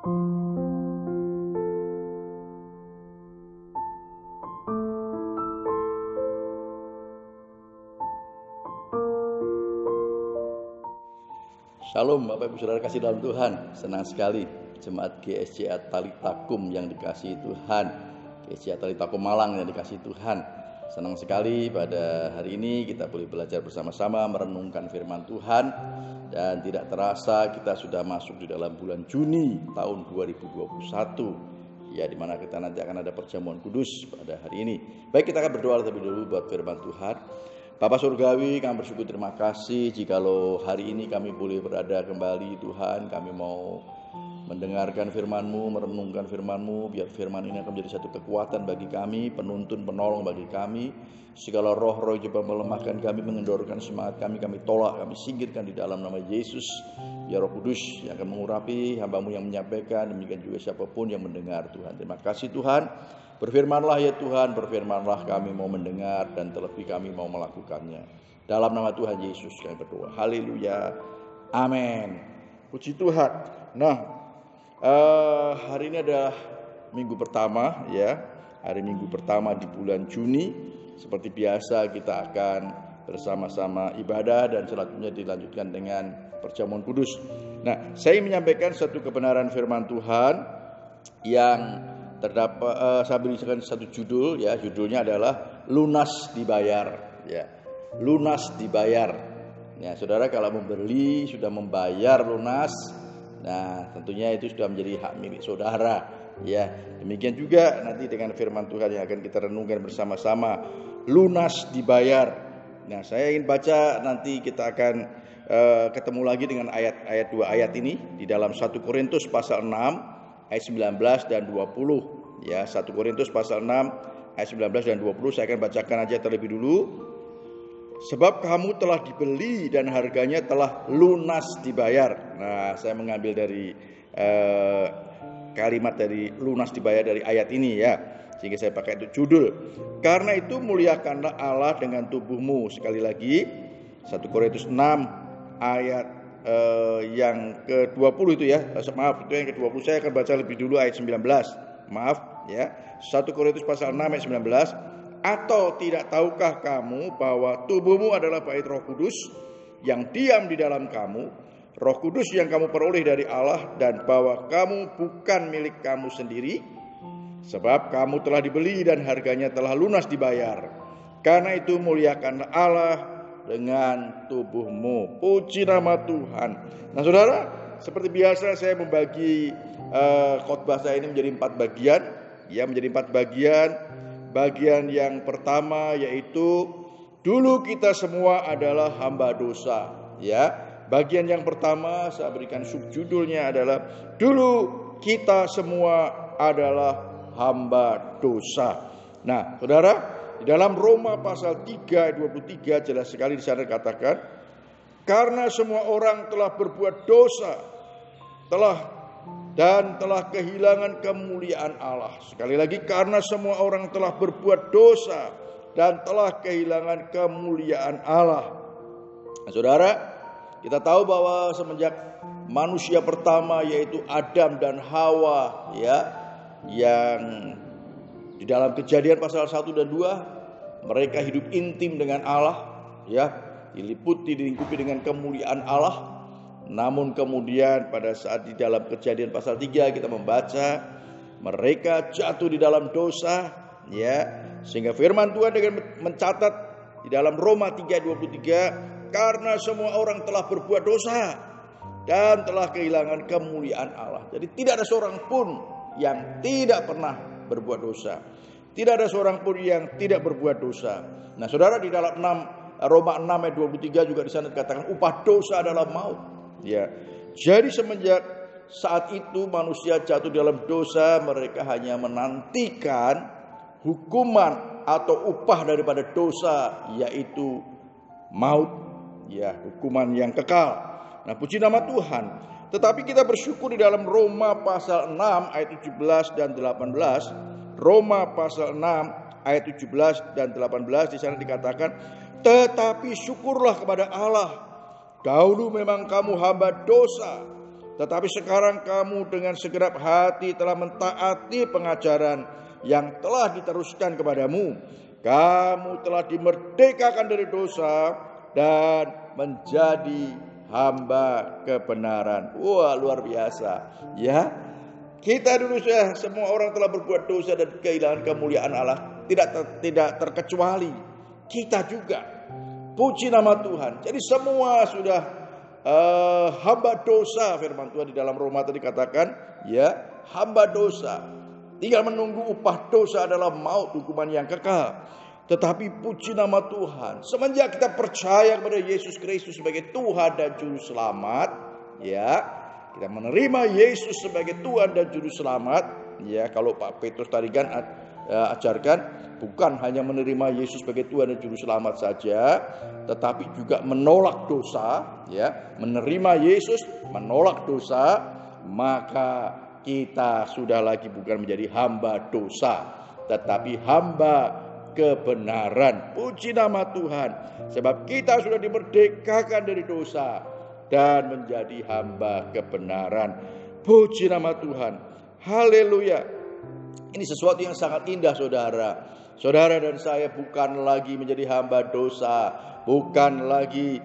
Shalom Bapak Ibu Saudara kasih dalam Tuhan. Senang sekali Jemaat GSCA Talitakum yang dikasihi Tuhan, GSCA Talitakum Malang yang dikasihi Tuhan. Senang sekali pada hari ini kita boleh belajar bersama-sama merenungkan firman Tuhan. Dan tidak terasa kita sudah masuk di dalam bulan Juni tahun 2021, ya, dimana kita nanti akan ada perjamuan kudus pada hari ini. Baik, kita akan berdoa terlebih dulu buat firman Tuhan. Bapak Surgawi, kami bersyukur, terima kasih jikalau hari ini kami boleh berada kembali Tuhan. Kami mau mendengarkan firman-Mu, merenungkan firman-Mu, biar firman ini akan menjadi satu kekuatan bagi kami, penuntun, penolong bagi kami. Segala roh-roh yang coba melemahkan kami, mengendorkan semangat kami tolak, kami singkirkan di dalam nama Yesus. Biar Roh Kudus yang akan mengurapi hamba-Mu yang menyampaikan, demikian juga siapapun yang mendengar Tuhan. Terima kasih Tuhan. Berfirmanlah ya Tuhan, berfirmanlah, kami mau mendengar dan terlebih kami mau melakukannya. Dalam nama Tuhan Yesus kami berdoa. Haleluya. Amin. Puji Tuhan. Nah, hari ini adalah minggu pertama, ya. Hari minggu pertama di bulan Juni. Seperti biasa kita akan bersama-sama ibadah dan selanjutnya dilanjutkan dengan perjamuan kudus. Nah, saya menyampaikan satu kebenaran firman Tuhan yang terdapat, saya berikan satu judul, ya, judulnya adalah lunas dibayar, ya, lunas dibayar. Ya, saudara kalau membeli sudah membayar lunas, nah tentunya itu sudah menjadi hak milik saudara, ya. Demikian juga nanti dengan firman Tuhan yang akan kita renungkan bersama-sama, lunas dibayar. Nah, saya ingin baca, nanti kita akan ketemu lagi dengan ayat-ayat, dua ayat ini di dalam 1 Korintus pasal 6 ayat 19 dan 20, ya. 1 Korintus pasal 6 ayat 19 dan 20 saya akan bacakan aja terlebih dulu. Sebab kamu telah dibeli dan harganya telah lunas dibayar. Nah, saya mengambil dari kalimat dari lunas dibayar dari ayat ini, ya. Sehingga saya pakai itu judul. Karena itu muliakanlah Allah dengan tubuhmu. Sekali lagi 1 Korintus 6 ayat yang ke-20 itu, ya. Maaf, itu yang ke-20. Saya akan baca lebih dulu ayat 19. Maaf, ya. 1 Korintus pasal 6 ayat 19. Atau tidak tahukah kamu bahwa tubuhmu adalah bait Roh Kudus yang diam di dalam kamu, Roh Kudus yang kamu peroleh dari Allah, dan bahwa kamu bukan milik kamu sendiri, sebab kamu telah dibeli dan harganya telah lunas dibayar. Karena itu muliakanlah Allah dengan tubuhmu. Puji nama Tuhan. Nah, saudara, seperti biasa saya membagi khotbah saya ini menjadi 4 bagian, ya, menjadi 4 bagian. Bagian yang pertama yaitu dulu kita semua adalah hamba dosa, ya. Bagian yang pertama saya berikan subjudulnya adalah dulu kita semua adalah hamba dosa. Nah, saudara, di dalam Roma pasal 3 ayat 23 jelas sekali di sana dikatakan, karena semua orang telah berbuat dosa, telah kehilangan kemuliaan Allah. Sekali lagi, karena semua orang telah berbuat dosa dan telah kehilangan kemuliaan Allah. Nah, saudara, kita tahu bahwa semenjak manusia pertama yaitu Adam dan Hawa, ya, yang di dalam Kejadian pasal 1 dan 2 mereka hidup intim dengan Allah, ya, dilingkupi dengan kemuliaan Allah. Namun kemudian pada saat di dalam Kejadian pasal 3 kita membaca mereka jatuh di dalam dosa, ya, sehingga firman Tuhan dengan mencatat di dalam Roma 3:23, karena semua orang telah berbuat dosa dan telah kehilangan kemuliaan Allah. Jadi tidak ada seorang pun yang tidak pernah berbuat dosa. Tidak ada seorang pun yang tidak berbuat dosa. Nah, saudara, di dalam Roma 6 ayat 23 juga di sana dikatakan upah dosa adalah maut. Ya. Jadi semenjak saat itu manusia jatuh dalam dosa, mereka hanya menantikan hukuman atau upah daripada dosa, yaitu maut, ya, hukuman yang kekal. Nah, puji nama Tuhan. Tetapi kita bersyukur di dalam Roma pasal 6 ayat 17 dan 18. Roma pasal 6 ayat 17 dan 18 di sana dikatakan, tetapi syukurlah kepada Allah, dahulu memang kamu hamba dosa, Tetapi sekarang kamu dengan segenap hati telah mentaati pengajaran yang telah diteruskan kepadamu. Kamu telah dimerdekakan dari dosa dan menjadi hamba kebenaran. Wah, luar biasa. Ya, kita dulu sudah, semua orang telah berbuat dosa dan kehilangan kemuliaan Allah. Tidak terkecuali kita juga. Puji nama Tuhan. Jadi semua sudah hamba dosa. Firman Tuhan di dalam Roma tadi katakan, ya, hamba dosa. Tinggal menunggu upah dosa adalah maut, hukuman yang kekal. Tetapi puji nama Tuhan, semenjak kita percaya kepada Yesus Kristus sebagai Tuhan dan Juru Selamat, ya, kita menerima Yesus sebagai Tuhan dan Juru Selamat, ya. Kalau Pak Petrus tadi kan ajarkan, bukan hanya menerima Yesus sebagai Tuhan dan Juru Selamat saja, tetapi juga menolak dosa, ya. Menerima Yesus, menolak dosa, maka kita sudah lagi bukan menjadi hamba dosa, tetapi hamba kebenaran. Puji nama Tuhan, sebab kita sudah dimerdekakan dari dosa dan menjadi hamba kebenaran. Puji nama Tuhan. Haleluya. Ini sesuatu yang sangat indah, saudara. Saudara dan saya bukan lagi menjadi hamba dosa, bukan lagi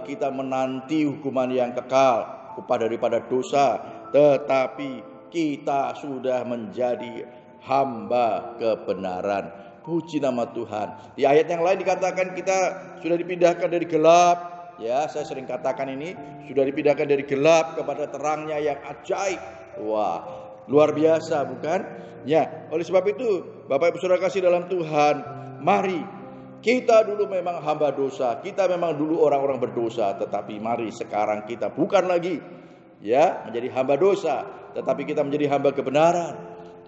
kita menanti hukuman yang kekal, upah daripada dosa, tetapi kita sudah menjadi hamba kebenaran. Puji nama Tuhan. Di ayat yang lain dikatakan kita sudah dipindahkan dari gelap. Ya, saya sering katakan ini, sudah dipindahkan dari gelap kepada terangnya yang ajaib. Wah, luar biasa bukan? Ya, oleh sebab itu Bapak Ibu Saudara kasih dalam Tuhan, mari, kita dulu memang hamba dosa, kita memang dulu orang-orang berdosa, tetapi mari sekarang kita bukan lagi, ya, menjadi hamba dosa, tetapi kita menjadi hamba kebenaran.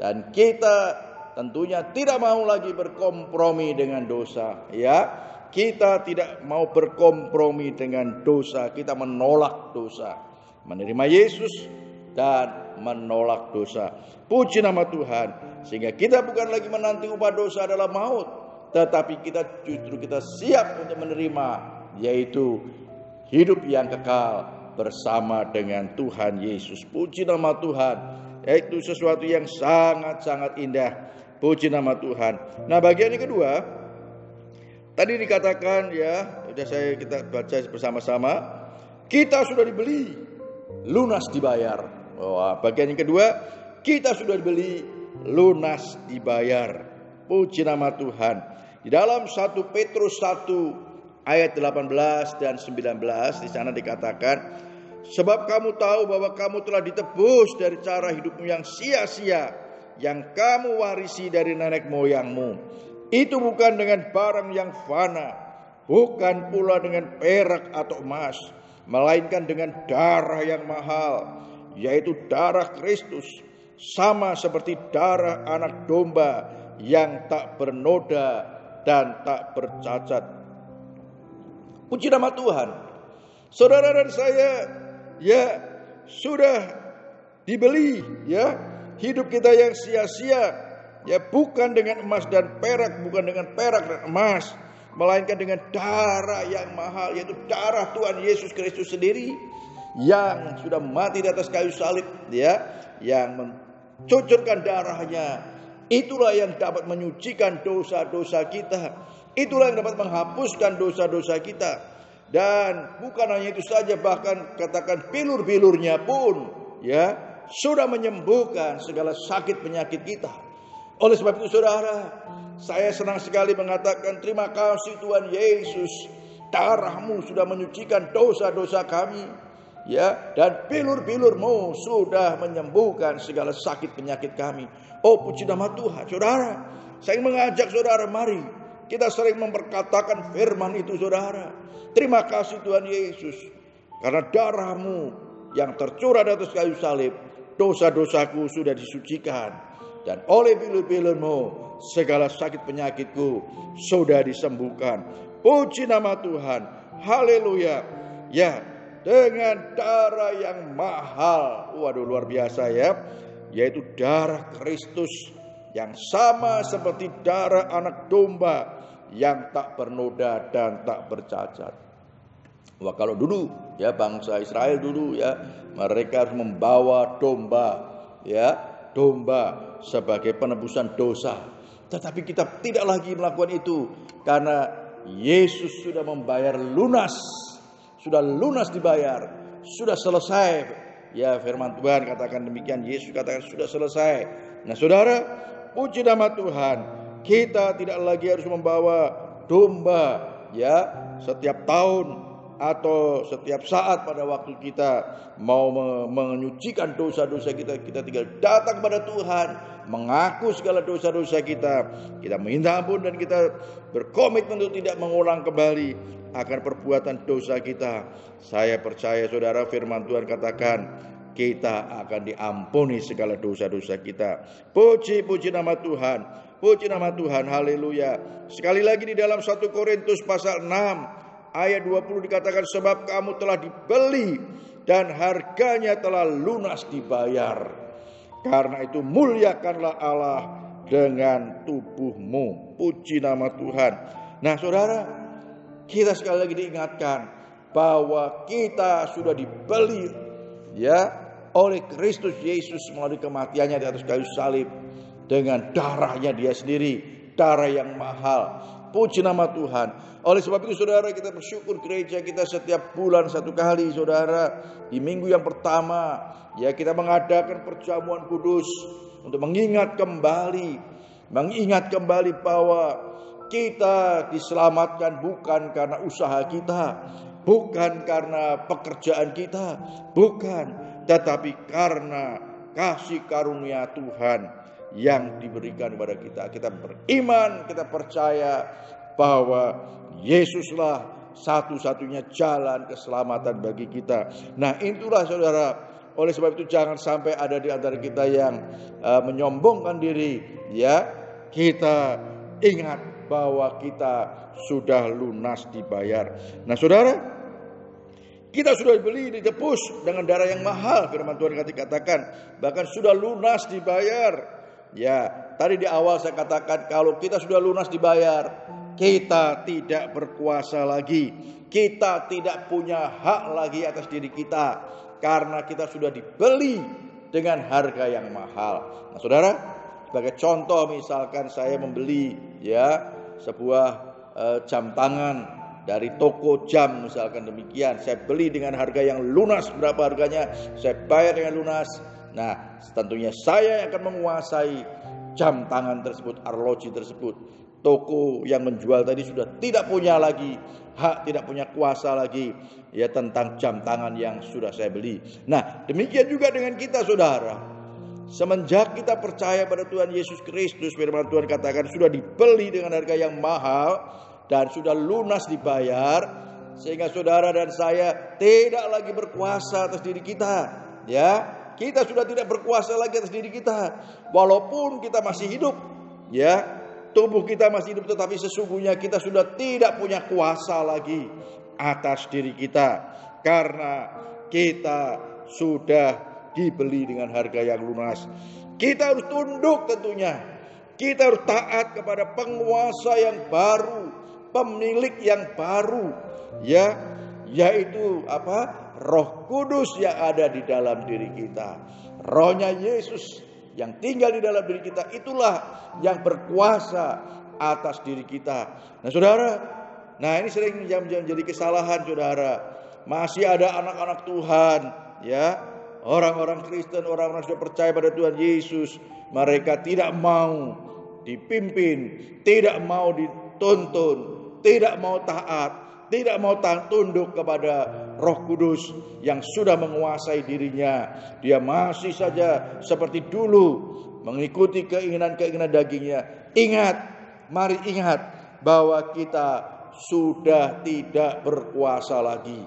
Dan kita tentunya tidak mau lagi berkompromi dengan dosa, ya. Kita tidak mau berkompromi dengan dosa, kita menolak dosa, menerima Yesus dan menolak dosa. Puji nama Tuhan, sehingga kita bukan lagi menanti upah dosa adalah maut, tetapi kita siap untuk menerima, yaitu hidup yang kekal bersama dengan Tuhan Yesus. Puji nama Tuhan. Itu sesuatu yang sangat-sangat indah. Puji nama Tuhan. Nah, bagian yang kedua, tadi dikatakan, ya, kita baca bersama-sama, kita sudah dibeli, lunas dibayar. Wah, bagian yang kedua, kita sudah dibeli, lunas dibayar. Puji nama Tuhan. Di dalam 1 Petrus 1 ayat 18 dan 19 di sana dikatakan, sebab kamu tahu bahwa kamu telah ditebus dari cara hidupmu yang sia-sia, yang kamu warisi dari nenek moyangmu. Itu bukan dengan barang yang fana, bukan pula dengan perak atau emas, melainkan dengan darah yang mahal, yaitu darah Kristus, sama seperti darah anak domba yang tak bernoda dan tak bercacat. Puji nama Tuhan. Saudara dan saya, ya, sudah dibeli, ya, hidup kita yang sia-sia, ya, bukan dengan emas dan perak, bukan dengan perak dan emas, melainkan dengan darah yang mahal, yaitu darah Tuhan Yesus Kristus sendiri yang sudah mati di atas kayu salib, ya, yang mencucurkan darahnya. Itulah yang dapat menyucikan dosa-dosa kita, itulah yang dapat menghapuskan dosa-dosa kita. Dan bukan hanya itu saja, bahkan katakan bilur-bilurnya pun, ya, sudah menyembuhkan segala sakit penyakit kita. Oleh sebab itu, saudara, saya senang sekali mengatakan terima kasih Tuhan Yesus, darahmu sudah menyucikan dosa-dosa kami, ya, dan bilur-bilurmu sudah menyembuhkan segala sakit penyakit kami. Oh, puji nama Tuhan. Saudara, saya mengajak saudara, mari kita sering memperkatakan firman itu, saudara. Terima kasih Tuhan Yesus, karena darahmu yang tercurah di atas kayu salib, dosa-dosaku sudah disucikan, dan oleh bilur-bilurmu segala sakit penyakitku sudah disembuhkan. Puji nama Tuhan. Haleluya. Ya, dengan darah yang mahal. Waduh, luar biasa, ya, yaitu darah Kristus yang sama seperti darah anak domba yang tak bernoda dan tak bercacat. Wah, kalau dulu Ya, bangsa Israel dulu ya, mereka harus membawa domba, ya, domba sebagai penebusan dosa. Tetapi kita tidak lagi melakukan itu karena Yesus sudah membayar lunas. Sudah lunas dibayar, sudah selesai. Ya, firman Tuhan katakan demikian, Yesus katakan sudah selesai. Nah, saudara, puji nama Tuhan, kita tidak lagi harus membawa domba ya setiap tahun atau setiap saat pada waktu kita mau menyucikan dosa-dosa kita. Kita tinggal datang kepada Tuhan, mengaku segala dosa-dosa kita minta ampun, dan kita berkomitmen untuk tidak mengulang kembali akan perbuatan dosa kita. Saya percaya saudara, firman Tuhan katakan kita akan diampuni segala dosa-dosa kita. Puji nama Tuhan, puji nama Tuhan, haleluya. Sekali lagi di dalam 1 Korintus pasal 6 ayat 20 dikatakan, sebab kamu telah dibeli dan harganya telah lunas dibayar. Karena itu muliakanlah Allah dengan tubuhmu. Puji nama Tuhan. Nah, saudara, kita sekali lagi diingatkan bahwa kita sudah dibeli ya oleh Kristus Yesus melalui kematiannya di atas kayu salib dengan darahnya dia sendiri, darah yang mahal. Puji nama Tuhan. Oleh sebab itu saudara, kita bersyukur gereja kita setiap bulan satu kali saudara, di minggu yang pertama ya kita mengadakan perjamuan kudus untuk mengingat kembali bahwa kita diselamatkan bukan karena usaha kita, bukan karena pekerjaan kita, bukan, tetapi karena kasih karunia Tuhan yang diberikan kepada kita. Kita beriman, kita percaya bahwa Yesuslah satu-satunya jalan keselamatan bagi kita. Nah, itulah saudara, oleh sebab itu jangan sampai ada di antara kita yang menyombongkan diri ya. Kita ingat bahwa kita sudah lunas dibayar. Nah, saudara, kita sudah dibeli, ditebus dengan darah yang mahal. Firman Tuhan katakan bahkan sudah lunas dibayar. Ya, tadi di awal saya katakan kalau kita sudah lunas dibayar, kita tidak berkuasa lagi. Kita tidak punya hak lagi atas diri kita karena kita sudah dibeli dengan harga yang mahal. Nah, saudara, sebagai contoh misalkan saya membeli ya sebuah jam tangan dari toko jam misalkan demikian. Saya beli dengan harga yang lunas, berapa harganya? Saya bayar dengan lunas. Nah, tentunya saya yang akan menguasai jam tangan tersebut, arloji tersebut. Toko yang menjual tadi sudah tidak punya lagi hak, tidak punya kuasa lagi ya tentang jam tangan yang sudah saya beli. Nah, demikian juga dengan kita saudara. Semenjak kita percaya pada Tuhan Yesus Kristus, firman Tuhan katakan sudah dibeli dengan harga yang mahal dan sudah lunas dibayar, sehingga saudara dan saya tidak lagi berkuasa atas diri kita ya. Kita sudah tidak berkuasa lagi atas diri kita. Walaupun kita masih hidup ya, tubuh kita masih hidup, tetapi sesungguhnya kita sudah tidak punya kuasa lagi atas diri kita, karena kita sudah dibeli dengan harga yang lunas. Kita harus tunduk tentunya. Kita harus taat kepada penguasa yang baru, pemilik yang baru ya, yaitu apa? Roh Kudus yang ada di dalam diri kita. Rohnya Yesus yang tinggal di dalam diri kita, itulah yang berkuasa atas diri kita. Nah, saudara, nah ini sering menjadi kesalahan saudara. Masih ada anak-anak Tuhan ya, orang-orang Kristen, orang-orang sudah percaya pada Tuhan Yesus, mereka tidak mau dipimpin, tidak mau dituntun, tidak mau taat, tidak mau tunduk kepada Roh Kudus yang sudah menguasai dirinya. Dia masih saja seperti dulu mengikuti keinginan-keinginan dagingnya. Ingat, mari ingat bahwa kita sudah tidak berkuasa lagi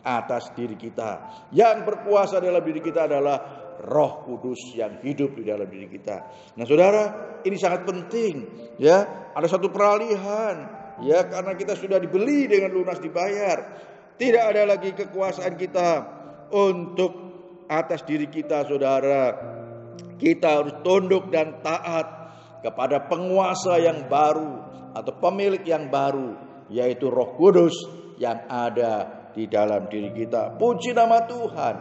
atas diri kita. Yang berkuasa dalam diri kita adalah Roh Kudus yang hidup di dalam diri kita. Nah, saudara, ini sangat penting ya. Ada satu peralihan ya, karena kita sudah dibeli dengan lunas dibayar. Tidak ada lagi kekuasaan kita untuk atas diri kita saudara. Kita harus tunduk dan taat kepada penguasa yang baru atau pemilik yang baru, yaitu Roh Kudus yang ada di dalam diri kita. Puji nama Tuhan.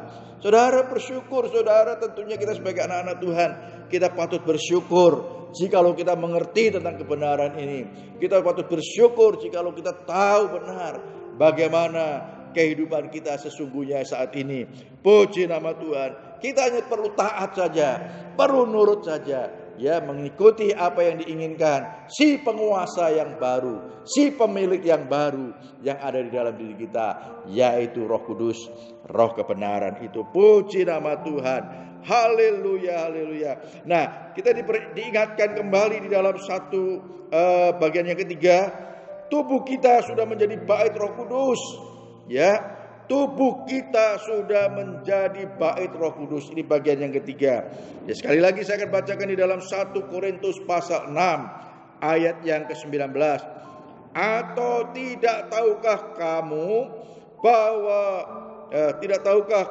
Saudara bersyukur, saudara, tentunya kita sebagai anak-anak Tuhan, kita patut bersyukur jikalau kita mengerti tentang kebenaran ini. Kita patut bersyukur jikalau kita tahu benar bagaimana kehidupan kita sesungguhnya saat ini. Puji nama Tuhan. Kita hanya perlu taat saja, perlu nurut saja, ya, mengikuti apa yang diinginkan si penguasa yang baru, si pemilik yang baru yang ada di dalam diri kita, yaitu Roh Kudus, Roh kebenaran itu. Puji nama Tuhan. Haleluya, haleluya. Nah, kita diingatkan kembali di dalam satu bagian yang ketiga, tubuh kita sudah menjadi bait Roh Kudus. Ya, tubuh kita sudah menjadi bait Roh Kudus. Ini bagian yang ketiga. Ya, sekali lagi saya akan bacakan di dalam 1 Korintus pasal 6 ayat yang ke-19. Atau tidak tahukah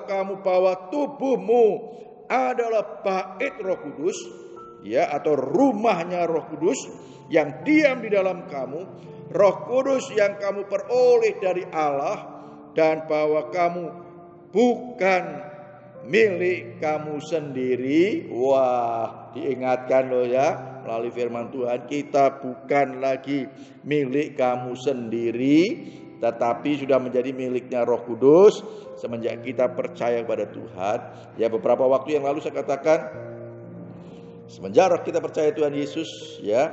kamu bahwa tubuhmu adalah bait Roh Kudus, ya, atau rumahnya Roh Kudus yang diam di dalam kamu, Roh Kudus yang kamu peroleh dari Allah, dan bahwa kamu bukan milik kamu sendiri. Wah, diingatkan loh ya, melalui firman Tuhan, kita bukan lagi milik kamu sendiri, tetapi sudah menjadi miliknya Roh Kudus semenjak kita percaya kepada Tuhan. Ya, beberapa waktu yang lalu saya katakan, semenjak kita percaya Tuhan Yesus, ya,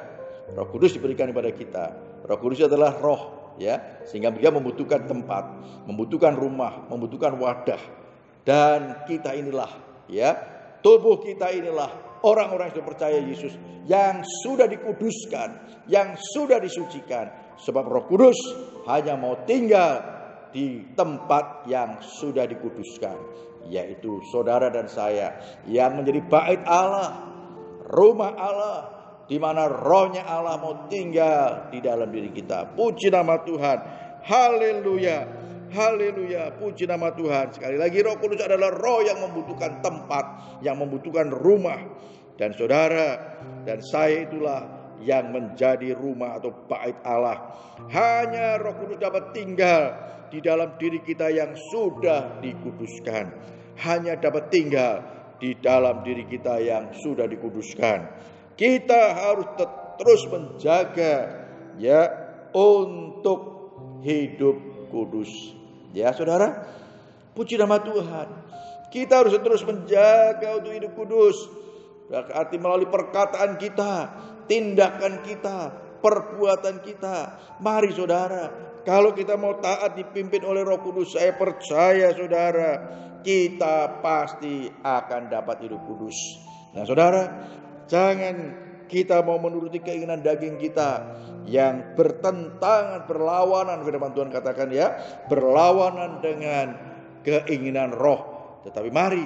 Roh Kudus diberikan kepada kita. Roh Kudus adalah roh, ya, sehingga dia membutuhkan tempat, membutuhkan rumah, membutuhkan wadah. Dan kita inilah, ya, tubuh kita inilah orang-orang yang sudah percaya Yesus, yang sudah dikuduskan, yang sudah disucikan. Sebab Roh Kudus hanya mau tinggal di tempat yang sudah dikuduskan, yaitu saudara dan saya, yang menjadi bait Allah, rumah Allah, di mana rohnya Allah mau tinggal di dalam diri kita. Puji nama Tuhan. Haleluya. Haleluya. Puji nama Tuhan. Sekali lagi, Roh Kudus adalah roh yang membutuhkan tempat, yang membutuhkan rumah. Dan saudara dan saya itulah yang menjadi rumah atau bait Allah. Hanya Roh Kudus dapat tinggal di dalam diri kita yang sudah dikuduskan. Hanya dapat tinggal di dalam diri kita yang sudah dikuduskan. Kita harus terus menjaga, ya, untuk hidup kudus. Ya, saudara, puji nama Tuhan. Kita harus terus menjaga untuk hidup kudus. Berarti melalui perkataan kita, tindakan kita, perbuatan kita. Mari saudara, kalau kita mau taat dipimpin oleh Roh Kudus, saya percaya saudara, kita pasti akan dapat hidup kudus. Nah saudara, jangan kita mau menuruti keinginan daging kita yang bertentangan, berlawanan, firman Tuhan katakan, ya, berlawanan dengan keinginan roh. Tetapi mari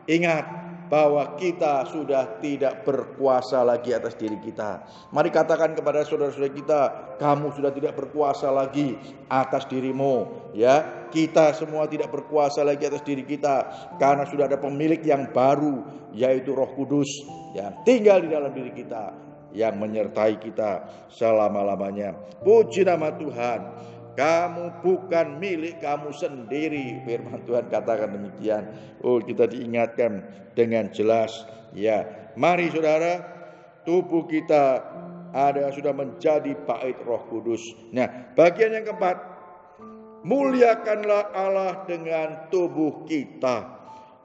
ingat bahwa kita sudah tidak berkuasa lagi atas diri kita. Mari katakan kepada saudara-saudara kita, kamu sudah tidak berkuasa lagi atas dirimu. Ya, kita semua tidak berkuasa lagi atas diri kita, karena sudah ada pemilik yang baru, yaitu Roh Kudus yang tinggal di dalam diri kita, yang menyertai kita selama-lamanya. Puji nama Tuhan. Kamu bukan milik kamu sendiri, firman Tuhan katakan demikian. Oh, kita diingatkan dengan jelas, ya. Mari saudara, tubuh kita sudah menjadi bait Roh Kudus. Nah, bagian yang keempat, muliakanlah Allah dengan tubuh kita.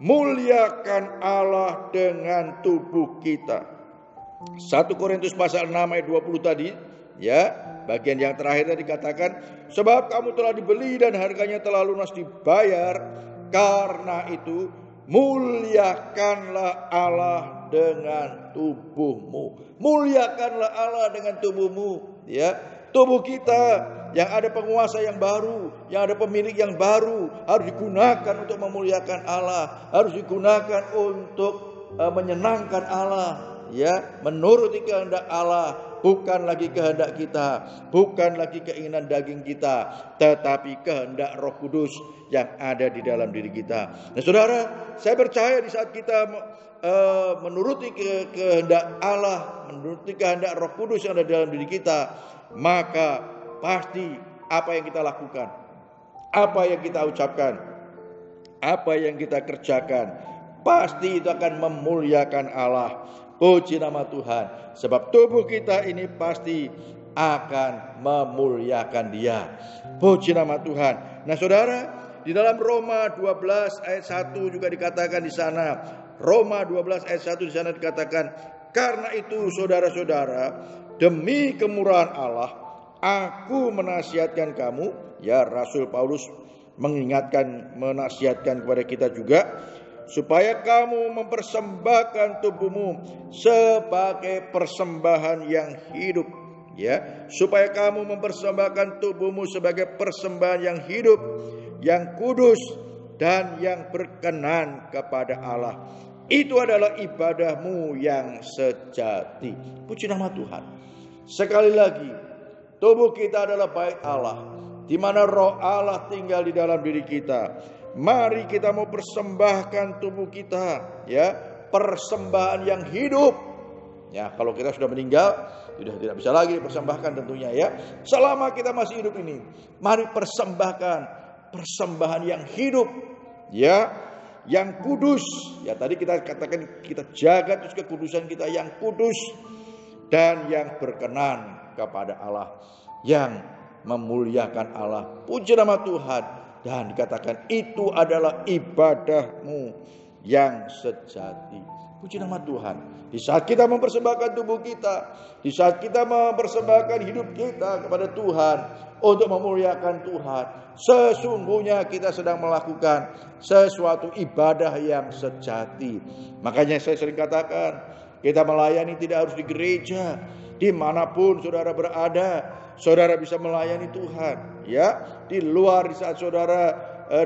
Muliakan Allah dengan tubuh kita. 1 Korintus pasal 6 ayat 20 tadi, ya, bagian yang terakhir tadi dikatakan, sebab kamu telah dibeli dan harganya telah lunas dibayar. Karena itu muliakanlah Allah dengan tubuhmu. Muliakanlah Allah dengan tubuhmu, ya. Tubuh kita yang ada penguasa yang baru, yang ada pemilik yang baru, harus digunakan untuk memuliakan Allah, harus digunakan untuk menyenangkan Allah, ya, menuruti kehendak Allah. Bukan lagi kehendak kita, bukan lagi keinginan daging kita, tetapi kehendak Roh Kudus yang ada di dalam diri kita. Nah saudara, saya percaya di saat kita menuruti kehendak Allah, menuruti kehendak Roh Kudus yang ada di dalam diri kita, maka pasti apa yang kita lakukan, apa yang kita ucapkan, apa yang kita kerjakan, pasti itu akan memuliakan Allah. Puji nama Tuhan. Sebab tubuh kita ini pasti akan memuliakan Dia. Puji nama Tuhan. Nah saudara, di dalam Roma 12 ayat 1 juga dikatakan di sana. Roma 12 ayat 1 di sana dikatakan, karena itu saudara-saudara, demi kemurahan Allah, aku menasihatkan kamu, ya Rasul Paulus menasihatkan kepada kita juga, supaya kamu mempersembahkan tubuhmu sebagai persembahan yang hidup, ya, supaya kamu mempersembahkan tubuhmu sebagai persembahan yang hidup, yang kudus dan yang berkenan kepada Allah. Itu adalah ibadahmu yang sejati. Puji nama Tuhan. Sekali lagi, tubuh kita adalah bait Allah, di mana roh Allah tinggal di dalam diri kita. Mari kita mau persembahkan tubuh kita, ya, persembahan yang hidup. Ya, kalau kita sudah meninggal, sudah tidak bisa lagi dipersembahkan tentunya, ya. Selama kita masih hidup ini, mari persembahkan persembahan yang hidup, ya, yang kudus. Ya, tadi kita katakan kita jaga terus kekudusan kita yang kudus dan yang berkenan kepada Allah, yang memuliakan Allah. Puji nama Tuhan. Dan dikatakan itu adalah ibadahmu yang sejati. Puji nama Tuhan. Di saat kita mempersembahkan tubuh kita, di saat kita mempersembahkan hidup kita kepada Tuhan untuk memuliakan Tuhan, sesungguhnya kita sedang melakukan sesuatu ibadah yang sejati. Makanya saya sering katakan, kita melayani tidak harus di gereja. Dimanapun saudara berada, saudara bisa melayani Tuhan, ya. Di luar, di saat saudara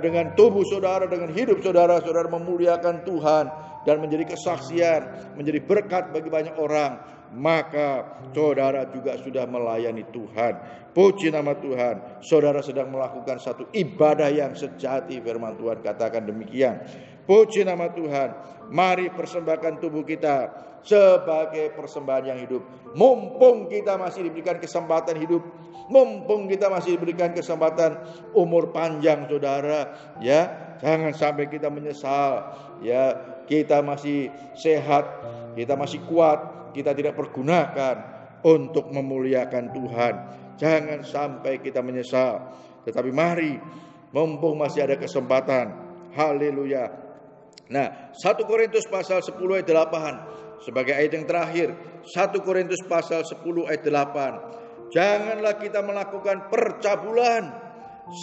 dengan tubuh saudara, dengan hidup saudara, saudara memuliakan Tuhan dan menjadi kesaksian, menjadi berkat bagi banyak orang, maka saudara juga sudah melayani Tuhan. Puji nama Tuhan. Saudara sedang melakukan satu ibadah yang sejati. Firman Tuhan katakan demikian. Puji nama Tuhan. Mari persembahkan tubuh kita sebagai persembahan yang hidup. Mumpung kita masih diberikan kesempatan hidup, mumpung kita masih diberikan kesempatan umur panjang saudara, ya, jangan sampai kita menyesal, ya, kita masih sehat, kita masih kuat, kita tidak pergunakan untuk memuliakan Tuhan. Jangan sampai kita menyesal. Tetapi mari, mumpung masih ada kesempatan. Haleluya. Nah, 1 Korintus pasal 10 ayat 8 sebagai ayat yang terakhir. 1 Korintus pasal 10 ayat 8. Janganlah kita melakukan percabulan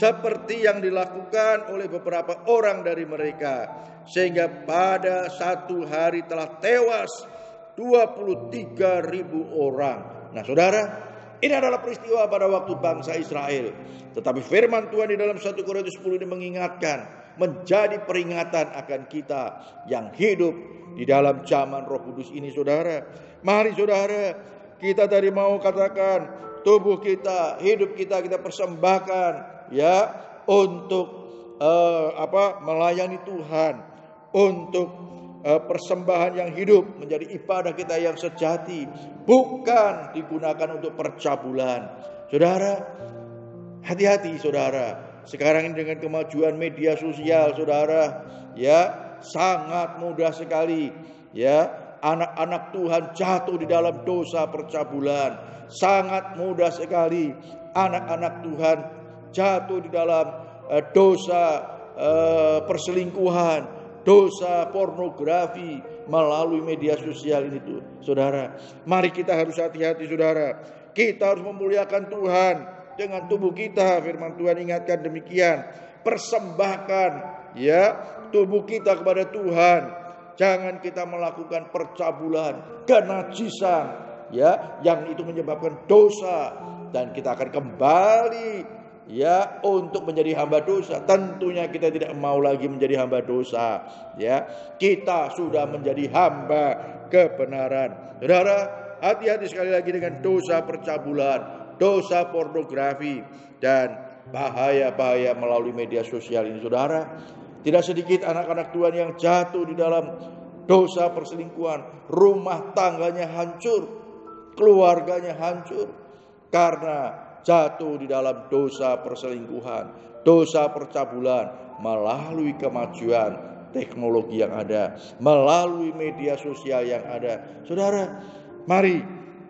seperti yang dilakukan oleh beberapa orang dari mereka, sehingga pada satu hari telah tewas 23.000 orang. Nah saudara, ini adalah peristiwa pada waktu bangsa Israel. Tetapi firman Tuhan di dalam 1 Korintus 10 ini mengingatkan, menjadi peringatan akan kita yang hidup di dalam zaman Roh Kudus ini saudara. Mari saudara, kita tadi mau katakan tubuh kita, hidup kita persembahkan, ya, untuk melayani Tuhan, untuk persembahan yang hidup, menjadi ibadah kita yang sejati, bukan digunakan untuk percabulan. Saudara, hati-hati saudara. Sekarang ini dengan kemajuan media sosial saudara, ya, sangat mudah sekali, ya, anak-anak Tuhan jatuh di dalam dosa percabulan. Sangat mudah sekali anak-anak Tuhan jatuh di dalam dosa perselingkuhan, dosa pornografi melalui media sosial ini tuh, saudara. Mari kita harus hati-hati saudara. Kita harus memuliakan Tuhan dengan tubuh kita. Firman Tuhan ingatkan demikian. Persembahkan, ya, tubuh kita kepada Tuhan. Jangan kita melakukan percabulan, kenajisan, ya, yang itu menyebabkan dosa, dan kita akan kembali, ya, untuk menjadi hamba dosa. Tentunya kita tidak mau lagi menjadi hamba dosa, ya. Kita sudah menjadi hamba kebenaran. Saudara, hati-hati sekali lagi dengan dosa percabulan, dosa pornografi, dan bahaya-bahaya melalui media sosial ini saudara. Tidak sedikit anak-anak Tuhan yang jatuh di dalam dosa perselingkuhan, rumah tangganya hancur, keluarganya hancur karena jatuh di dalam dosa perselingkuhan, dosa percabulan melalui kemajuan teknologi yang ada, melalui media sosial yang ada. Saudara, mari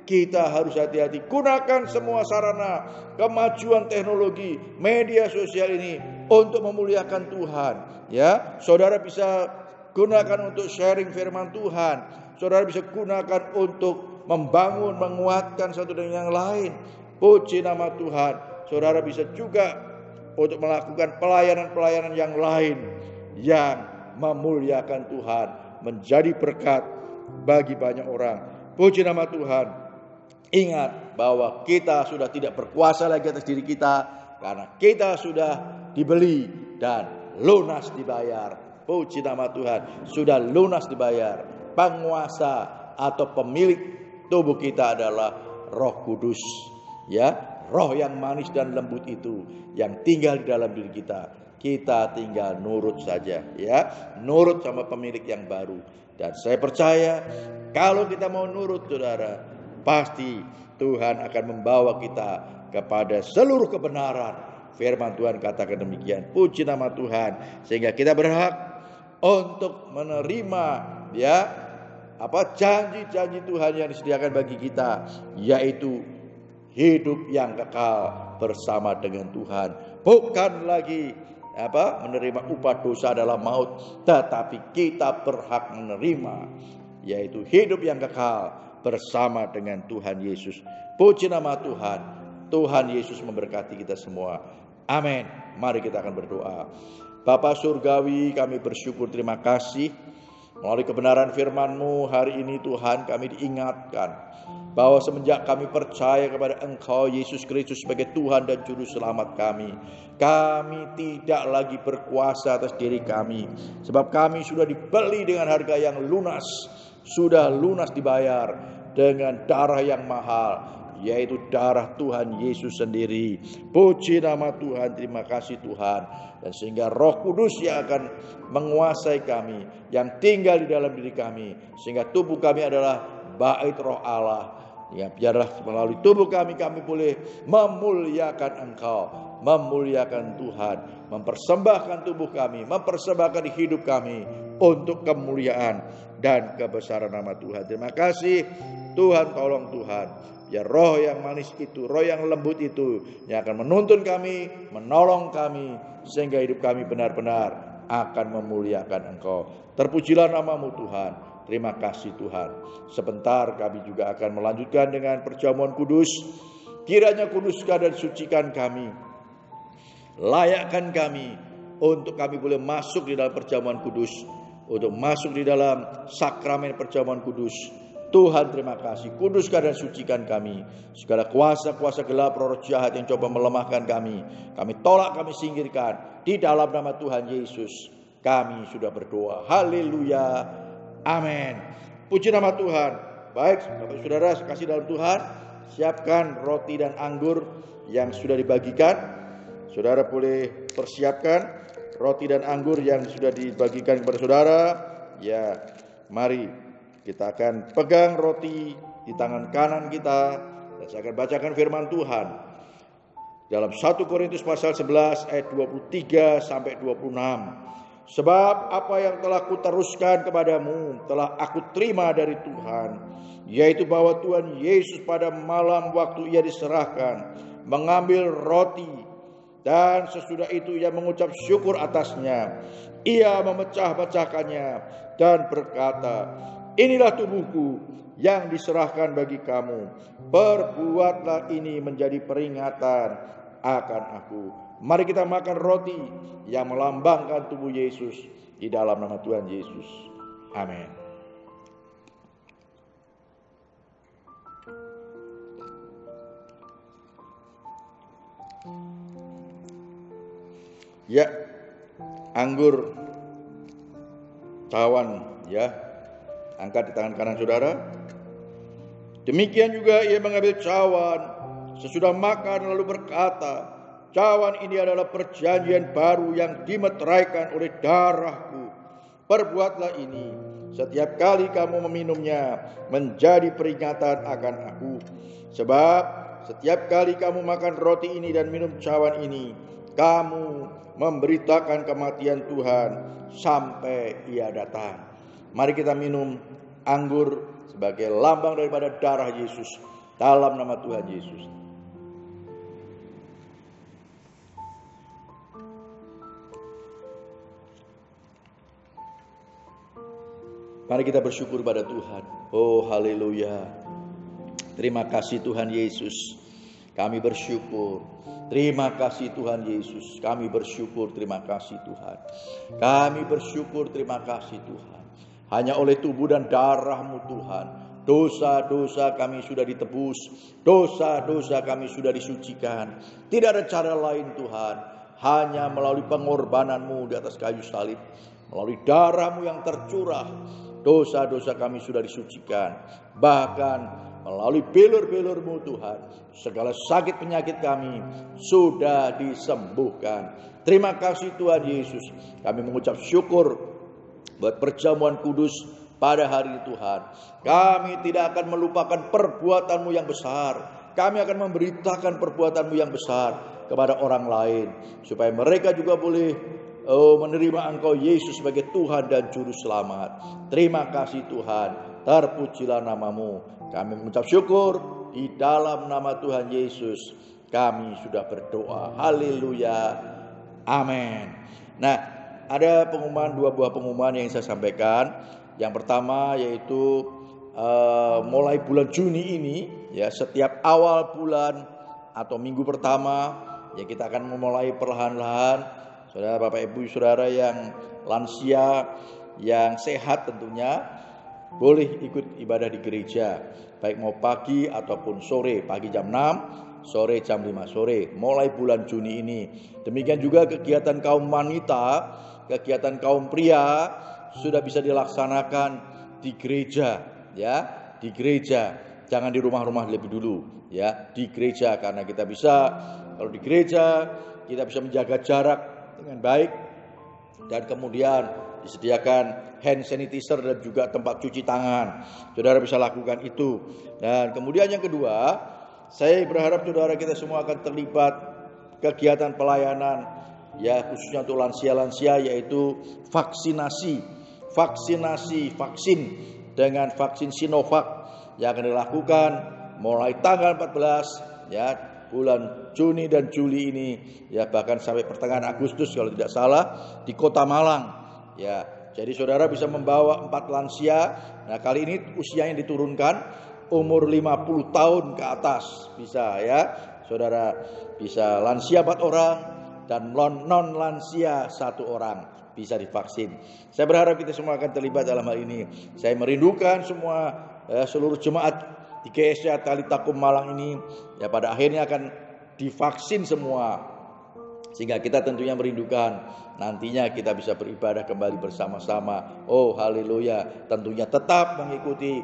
kita harus hati-hati. Gunakan semua sarana kemajuan teknologi media sosial ini untuk memuliakan Tuhan. Ya, saudara bisa gunakan untuk sharing firman Tuhan. Saudara bisa gunakan untuk membangun, menguatkan satu dengan yang lain. Puji nama Tuhan. Saudara bisa juga untuk melakukan pelayanan-pelayanan yang lain yang memuliakan Tuhan, menjadi berkat bagi banyak orang. Puji nama Tuhan. Ingat bahwa kita sudah tidak berkuasa lagi atas diri kita, karena kita sudah dibeli dan lunas dibayar. Puji nama Tuhan, sudah lunas dibayar. Penguasa atau pemilik tubuh kita adalah Roh Kudus. Ya, roh yang manis dan lembut itu yang tinggal di dalam diri kita. Kita tinggal nurut saja, ya, nurut sama pemilik yang baru. Dan saya percaya kalau kita mau nurut, saudara, pasti Tuhan akan membawa kita kepada seluruh kebenaran. Firman Tuhan katakan demikian. Puji nama Tuhan, sehingga kita berhak untuk menerima, ya, janji-janji Tuhan yang disediakan bagi kita, yaitu hidup yang kekal bersama dengan Tuhan. Bukan lagi menerima upah dosa adalah maut, tetapi kita berhak menerima, yaitu hidup yang kekal bersama dengan Tuhan Yesus. Puji nama Tuhan. Tuhan Yesus memberkati kita semua. Amin. Mari kita akan berdoa. Bapa Surgawi, kami bersyukur, terima kasih melalui kebenaran firman-Mu hari ini Tuhan, kami diingatkan bahwa semenjak kami percaya kepada Engkau Yesus Kristus sebagai Tuhan dan Juru Selamat kami tidak lagi berkuasa atas diri kami, sebab kami sudah dibeli dengan harga yang lunas, sudah lunas dibayar dengan darah yang mahal, yaitu darah Tuhan Yesus sendiri. Puji nama Tuhan, terima kasih Tuhan. Dan sehingga Roh Kudus yang akan menguasai kami, yang tinggal di dalam diri kami, sehingga tubuh kami adalah bait Roh Allah. Ya, biarlah melalui tubuh kami boleh memuliakan Engkau, memuliakan Tuhan, mempersembahkan tubuh kami, mempersembahkan hidup kami untuk kemuliaan dan kebesaran nama Tuhan. Terima kasih Tuhan, tolong Tuhan, ya roh yang manis itu, roh yang lembut itu yang akan menuntun kami, menolong kami, sehingga hidup kami benar-benar akan memuliakan Engkau. Terpujilah nama-Mu Tuhan. Terima kasih Tuhan. Sebentar kami juga akan melanjutkan dengan perjamuan kudus. Kiranya kuduskan dan sucikan kami, layakkan kami untuk kami boleh masuk di dalam perjamuan kudus, untuk masuk di dalam sakramen perjamuan kudus. Tuhan terima kasih, kuduskan dan sucikan kami. Segala kuasa-kuasa gelap, roh jahat yang coba melemahkan kami tolak, kami singkirkan. Di dalam nama Tuhan Yesus kami sudah berdoa. Haleluya, amin. Puji nama Tuhan. Baik Bapak Saudara kasih dalam Tuhan, siapkan roti dan anggur yang sudah dibagikan. Saudara boleh persiapkan roti dan anggur yang sudah dibagikan kepada saudara. Ya, mari kita akan pegang roti di tangan kanan kita, dan saya akan bacakan firman Tuhan dalam 1 Korintus pasal 11 ayat 23 sampai 26. Sebab apa yang telah kuteruskan kepadamu telah aku terima dari Tuhan, yaitu bahwa Tuhan Yesus pada malam waktu ia diserahkan mengambil roti, dan sesudah itu ia mengucap syukur atasnya. Ia memecah-pecahkannya dan berkata, inilah tubuhku yang diserahkan bagi kamu. Perbuatlah ini menjadi peringatan akan aku. Mari kita makan roti yang melambangkan tubuh Yesus di dalam nama Tuhan Yesus. Amin. Ya, anggur cawan, ya, angkat di tangan kanan saudara. Demikian juga ia mengambil cawan sesudah makan lalu berkata, cawan ini adalah perjanjian baru yang dimeteraikan oleh darahku. Perbuatlah ini setiap kali kamu meminumnya menjadi peringatan akan aku. Sebab setiap kali kamu makan roti ini dan minum cawan ini, kamu memberitakan kematian Tuhan sampai Ia datang. Mari kita minum anggur sebagai lambang daripada darah Yesus, dalam nama Tuhan Yesus. Mari kita bersyukur pada Tuhan. Oh haleluya. Terima kasih Tuhan Yesus. Kami bersyukur. Terima kasih Tuhan Yesus. Kami bersyukur. Terima kasih Tuhan. Kami bersyukur. Terima kasih Tuhan. Hanya oleh tubuh dan darah-Mu Tuhan, dosa-dosa kami sudah ditebus. Dosa-dosa kami sudah disucikan. Tidak ada cara lain Tuhan. Hanya melalui pengorbanan-Mu di atas kayu salib. Melalui darah-Mu yang tercurah, dosa-dosa kami sudah disucikan. Bahkan melalui belur-belur-Mu Tuhan, segala sakit penyakit kami sudah disembuhkan. Terima kasih Tuhan Yesus. Kami mengucap syukur buat perjamuan kudus pada hari ini Tuhan. Kami tidak akan melupakan perbuatan-Mu yang besar. Kami akan memberitakan perbuatan-Mu yang besar kepada orang lain, supaya mereka juga boleh menerima Engkau Yesus sebagai Tuhan dan Juru Selamat. Terima kasih Tuhan. Terpujilah nama-Mu. Kami mengucap syukur di dalam nama Tuhan Yesus. Kami sudah berdoa. Haleluya. Amin. Nah, ada dua buah pengumuman yang saya sampaikan. Yang pertama yaitu mulai bulan Juni ini, ya, setiap awal bulan atau minggu pertama, ya, kita akan memulai perlahan-lahan. Saudara, Bapak, Ibu, Saudara yang lansia, yang sehat tentunya, boleh ikut ibadah di gereja. Baik mau pagi ataupun sore. Pagi jam 6, sore jam 5 sore. Mulai bulan Juni ini. Demikian juga kegiatan kaum wanita, kegiatan kaum pria sudah bisa dilaksanakan di gereja. Ya, di gereja. Jangan di rumah-rumah lebih dulu. Ya, di gereja. Karena kita bisa, kalau di gereja, kita bisa menjaga jarak dengan baik, dan kemudian disediakan hand sanitizer dan juga tempat cuci tangan. Saudara bisa lakukan itu. Dan kemudian yang kedua, saya berharap saudara kita semua akan terlibat kegiatan pelayanan, ya, khususnya untuk lansia-lansia, yaitu vaksin dengan vaksin Sinovac yang akan dilakukan mulai tanggal 14, ya, bulan Juni dan Juli ini, ya, bahkan sampai pertengahan Agustus kalau tidak salah, di Kota Malang, ya. Jadi saudara bisa membawa 4 lansia. Nah, kali ini usianya diturunkan, umur 50 tahun ke atas bisa, ya. Saudara bisa lansia 4 orang dan non lansia 1 orang bisa divaksin. Saya berharap kita semua akan terlibat dalam hal ini. Saya merindukan semua seluruh jemaat di GSCA Talitakum Malang ini, ya, pada akhirnya akan divaksin semua, sehingga kita tentunya merindukan nantinya kita bisa beribadah kembali bersama-sama. Oh haleluya. Tentunya tetap mengikuti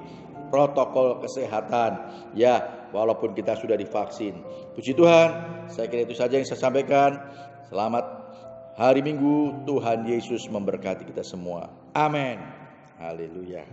protokol kesehatan, ya, walaupun kita sudah divaksin. Puji Tuhan. Saya kira itu saja yang saya sampaikan. Selamat hari Minggu. Tuhan Yesus memberkati kita semua. Amin. Haleluya.